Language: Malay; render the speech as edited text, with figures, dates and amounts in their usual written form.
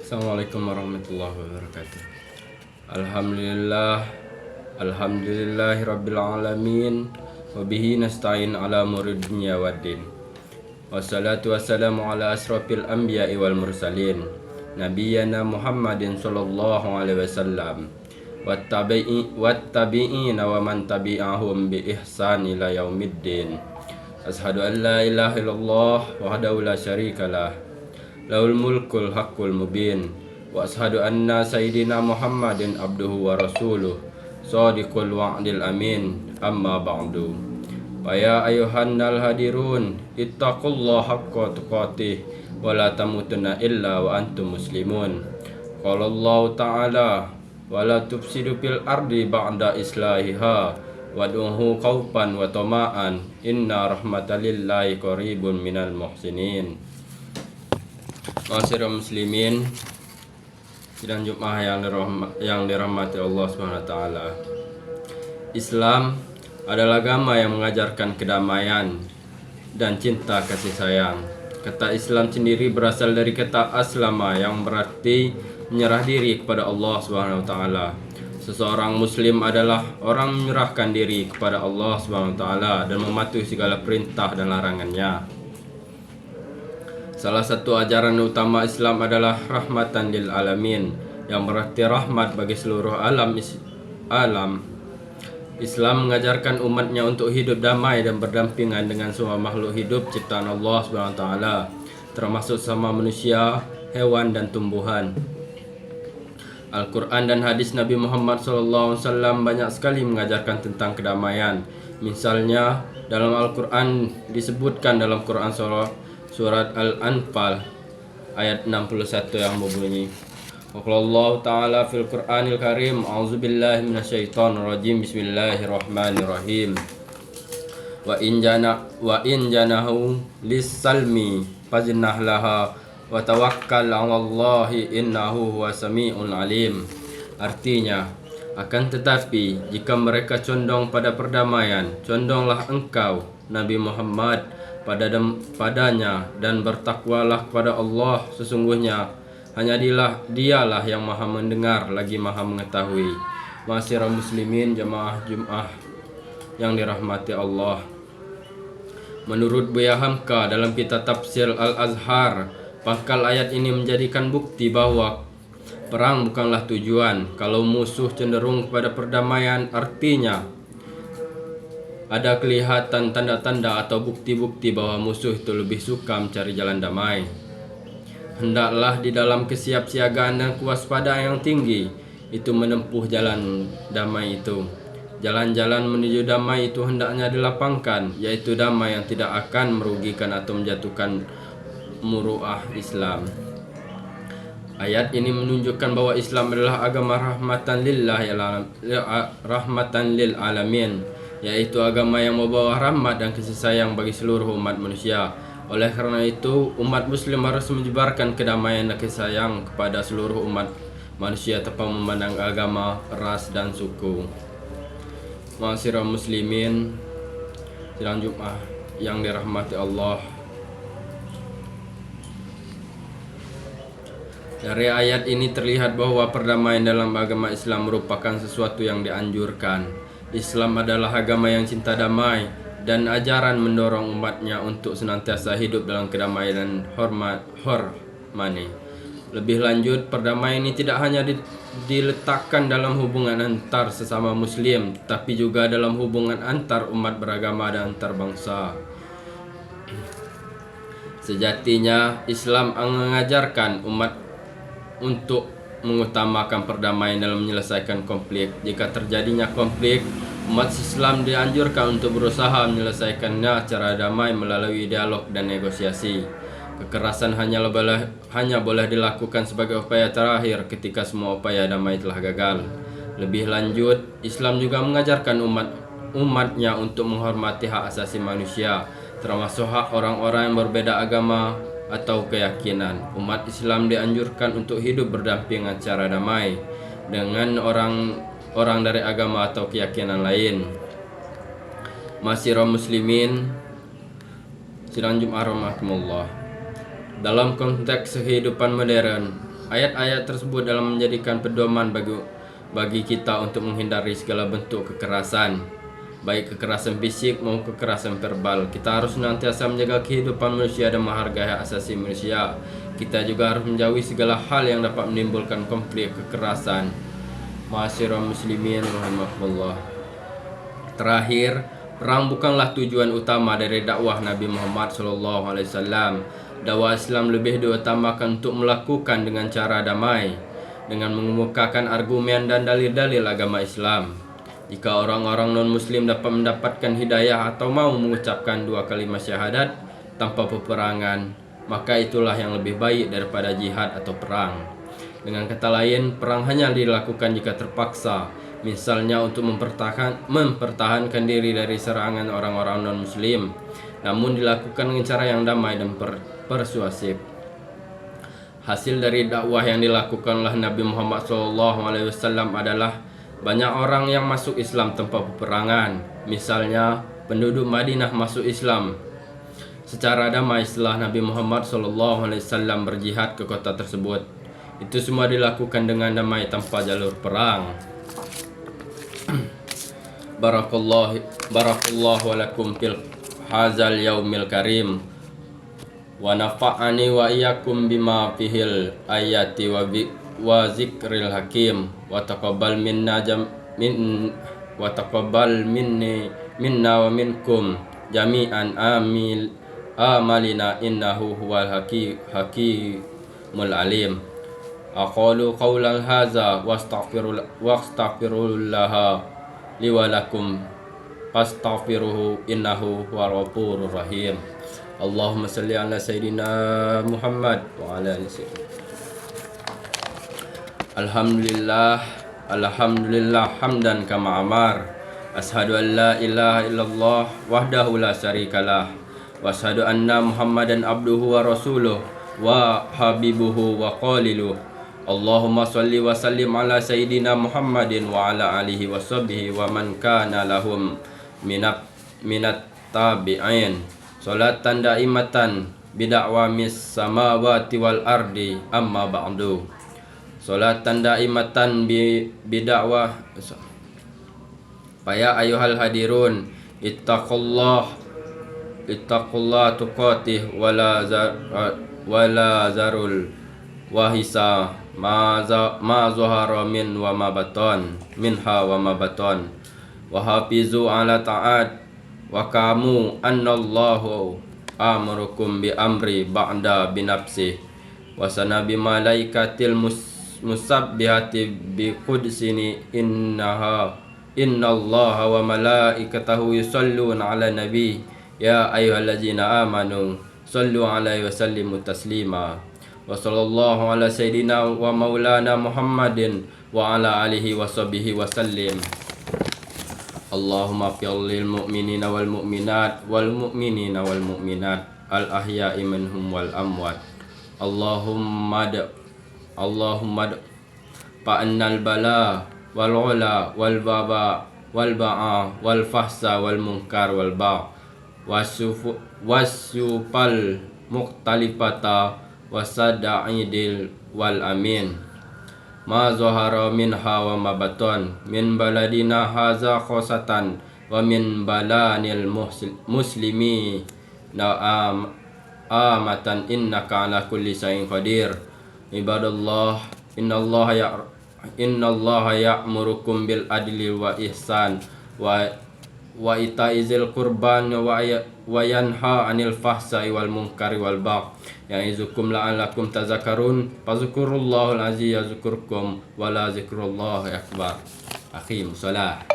Assalamualaikum warahmatullahi wabarakatuh. Alhamdulillahi rabbil alamin. Wabihi nasta'in ala murid dunya waddin. Wassalatu wassalamu ala asrafil anbiya'i wal mursalin, nabiyyana Muhammadin sallallahu alaihi wasallam, wattabi'ina wa man tabi'ahum bi ihsan ila yaumiddin. Ashhadu an la ilaha illallah wahdahu la syarikalah, lahul mulkul haqqul mubin, wa ashhadu anna sayyidina Muhammadin abduhu wa rasuluh shadiqul wa'dil amin. Amma ba'du. Fa ya ayyuhannal hadirun ittaqullaha haqqa tuqatih wa la tamutunna illa wa antum muslimun. Qala Allah ta'ala wa la tufsidu fil ardi ba'da islahiha wad'uhu khawfan wa tama'an inna rahmatalillahi qaribun minal muhsinin. Ma'asyiral muslimin, sidang Jumat yang dirahmati Allah SWT. Islam adalah agama yang mengajarkan kedamaian dan cinta kasih sayang. Kata Islam sendiri berasal dari kata aslama yang berarti menyerah diri kepada Allah SWT. Seseorang muslim adalah orang menyerahkan diri kepada Allah SWT dan mematuhi segala perintah dan larangannya. Salah satu ajaran utama Islam adalah rahmatan lil alamin, yang berarti rahmat bagi seluruh alam. Islam mengajarkan umatnya untuk hidup damai dan berdampingan dengan semua makhluk hidup ciptaan Allah SWT, termasuk sama manusia, hewan dan tumbuhan. Al-Quran dan hadis Nabi Muhammad SAW banyak sekali mengajarkan tentang kedamaian. Misalnya dalam Al-Quran disebutkan dalam Quran Surat Al-Anfal ayat 61 yang berbunyi, Allah Ta'ala fil Qur'anil Karim, a'udzubillahi minasyaitonir rajim, bismillahirrahmanirrahim. Wa in janahu lis-salmi fajnah laha wa tawakkal 'alallahi innahu huwas samiul alim. Artinya, akan tetapi jika mereka condong pada perdamaian, condonglah engkau Nabi Muhammad padanya dan bertakwalah kepada Allah, sesungguhnya hanya dialah yang maha mendengar lagi maha mengetahui. Ma'asyiral muslimin, jamaah Jumat yang dirahmati Allah. Menurut Buya Hamka dalam kitab tafsir Al-Azhar, pangkal ayat ini menjadikan bukti bahwa perang bukanlah tujuan. Kalau musuh cenderung kepada perdamaian, artinya ada kelihatan tanda-tanda atau bukti-bukti bahwa musuh itu lebih suka mencari jalan damai. Hendaklah di dalam kesiapsiagaan dan kewaspadaan yang tinggi itu menempuh jalan damai itu. Jalan-jalan menuju damai itu hendaknya dilapangkan, yaitu damai yang tidak akan merugikan atau menjatuhkan muruah Islam. Ayat ini menunjukkan bahwa Islam adalah agama rahmatan lil alamin, yaitu agama yang membawa rahmat dan kasih sayang bagi seluruh umat manusia. Oleh karena itu, umat muslim harus menyebarkan kedamaian dan kasih sayang kepada seluruh umat manusia tanpa memandang agama, ras dan suku. Ma'asyiral muslimin, sidang Jumat yang dirahmati Allah. Dari ayat ini terlihat bahwa perdamaian dalam agama Islam merupakan sesuatu yang dianjurkan. Islam adalah agama yang cinta damai dan ajaran mendorong umatnya untuk senantiasa hidup dalam kedamaian dan harmoni. Lebih lanjut, perdamaian ini tidak hanya diletakkan dalam hubungan antar sesama muslim, tapi juga dalam hubungan antar umat beragama dan antar bangsa. Sejatinya, Islam mengajarkan umat untuk mengutamakan perdamaian dalam menyelesaikan konflik. Jika terjadinya konflik, umat Islam dianjurkan untuk berusaha menyelesaikannya secara damai melalui dialog dan negosiasi. Kekerasan hanya boleh dilakukan sebagai upaya terakhir ketika semua upaya damai telah gagal. Lebih lanjut, Islam juga mengajarkan umatnya untuk menghormati hak asasi manusia, termasuk hak orang-orang yang berbeda agama atau keyakinan. Umat Islam dianjurkan untuk hidup berdampingan secara damai dengan orang dari agama atau keyakinan lain. Ma'asyiral muslimin, sidang Jumat rahmatullah. Dalam konteks kehidupan modern, Ayat-ayat tersebut dalam menjadikan pedoman bagi kita untuk menghindari segala bentuk kekerasan, baik kekerasan fisik maupun kekerasan verbal. Kita harus senantiasa menjaga kehidupan manusia dan menghargai hak asasi manusia. Kita juga harus menjauhi segala hal yang dapat menimbulkan konflik kekerasan. Ma'asyiral muslimin rahimakumullah. Terakhir, perang bukanlah tujuan utama dari dakwah Nabi Muhammad SAW. Dakwah Islam lebih diutamakan untuk melakukan dengan cara damai, dengan mengemukakan argumen dan dalil-dalil agama Islam. Jika orang-orang non-muslim dapat mendapatkan hidayah atau mau mengucapkan 2 kalimat syahadat tanpa peperangan, maka itulah yang lebih baik daripada jihad atau perang. Dengan kata lain, perang hanya dilakukan jika terpaksa, misalnya untuk mempertahankan diri dari serangan orang-orang non-muslim, namun dilakukan dengan cara yang damai dan persuasif. Hasil dari dakwah yang dilakukan oleh Nabi Muhammad SAW adalah banyak orang yang masuk Islam tanpa peperangan. Misalnya, penduduk Madinah masuk Islam secara damai setelah Nabi Muhammad SAW berjihad ke kota tersebut. Itu semua dilakukan dengan damai tanpa jalur perang. Barakallahu walakum fil hazal yaumil karim, wa nafa'ani wa iyyakum bima fihil ayati wa zikril hakim, wa taqabbal minna minna wa minkum jami'an amalina innahu huwal hakimul alim. Aqulu qawlan hadza wastaghfirullah li wa lakum fastaghfiruhu innahu huwal ghafurur rahim. Allahumma salli ala sayyidina Muhammad wa ala ali sayyidina. Alhamdulillah hamdan kama amar. Ashhadu an la ilaha illallah wahdahu la syarikalah, wa ashhadu anna Muhammadan abduhu wa rasuluh wa habibuhu wa qaliluh. Allahumma salli wa sallim ala sayyidina Muhammadin wa ala alihi wa sahbihi wa man kana lahum minat tabi'in. Salatan daimatan bida'wamis samawati wal ardi amma ba'du. Salatan daimatan bida'wah. Faya ayuhal hadirun ittaqullah tuqatih wala zarul wahisa ma zuhara min wa ma batan minha wa ma batan wa hafizu ala ta'at wa kamu annallahu amurukum bi amri ba'da binafsih wa sanabi malaikatil musabbihati bi qudsini innallaha wa malaikatahu yusalluna ala nabi ya ayyuhallazina amanu sallu alaihi wa sallimu taslima. Wa sallallahu ala sayyidina wa maulana Muhammadin wa ala alihi wa sahbihi wa sallim. Allahumma fil mu'minina wal mu'minat wal mu'minina wal mu'minat al ahya'i minhum wal amwat. Allahumma fa'annal bala wal ula wal baba wal ba'a wal fahsa wal munkar wal ba' wasufal mukhtalifata wasada'idil wal amin ma zuhara minha wa ma batan min baladina haza khosatan wa min balanil muslimi amatan innaka ala kulli syai'in qadir. Ibadallah, innallaha ya'murukum bil adli wa ihsan wa itaizil qurban wa yanha 'anil fahsai wal munkari wal baghi ya'izukum la'allakum tadhakkarun fazkurullahal azim yazkurkum wa la zikrullahi akbar. Aqim shalah.